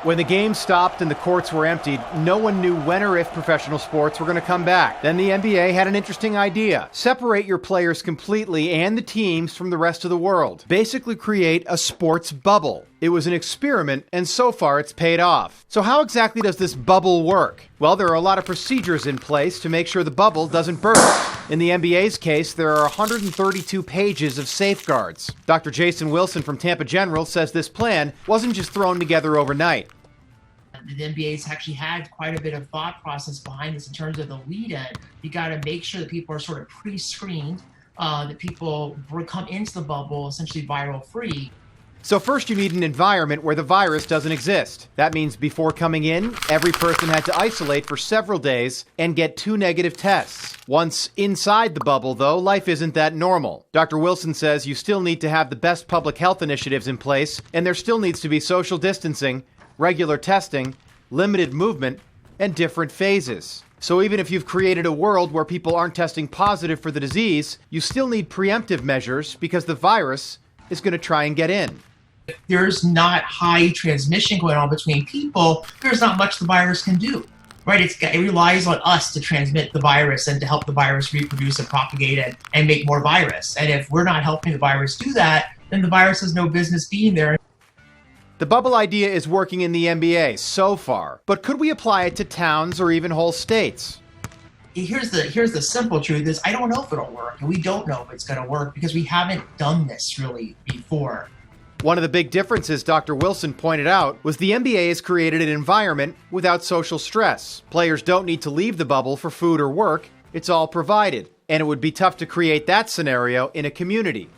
When the game stopped and the courts were emptied, no one knew when or if professional sports were going to come back. Then the NBA had an interesting idea. Separate your players completely and the teams from the rest of the world. Basically create a sports bubble. It was an experiment, and so far it's paid off. So how exactly does this bubble work? Well, there are a lot of procedures in place to make sure the bubble doesn't burst. In the NBA's case, there are 132 pages of safeguards. Dr. Jason Wilson from Tampa General says this plan wasn't just thrown together overnight. The NBA's actually had quite a bit of thought process behind this in terms of the lead-in. You got to make sure that people are sort of pre-screened, that people come into the bubble essentially viral-free. So first you need an environment where the virus doesn't exist. That means before coming in, every person had to isolate for several days and get 2 negative tests. Once inside the bubble, though, life isn't that normal. Dr. Wilson says you still need to have the best public health initiatives in place, and there still needs to be social distancing, regular testing, limited movement, and different phases. So even if you've created a world where people aren't testing positive for the disease, you still need preemptive measures because the virus is going to try and get in. If there's not high transmission going on between people, there's not much the virus can do, right? It relies on us to transmit the virus and to help the virus reproduce and propagate and make more virus. And if we're not helping the virus do that, then the virus has no business being there. The bubble idea is working in the NBA so far, but could we apply it to towns or even whole states? Here's the simple truth is I don't know if it'll work, and we don't know if it's going to work because we haven't done this really before. One of the big differences Dr. Wilson pointed out was the NBA has created an environment without social stress. Players don't need to leave the bubble for food or work. It's all provided. And it would be tough to create that scenario in a community.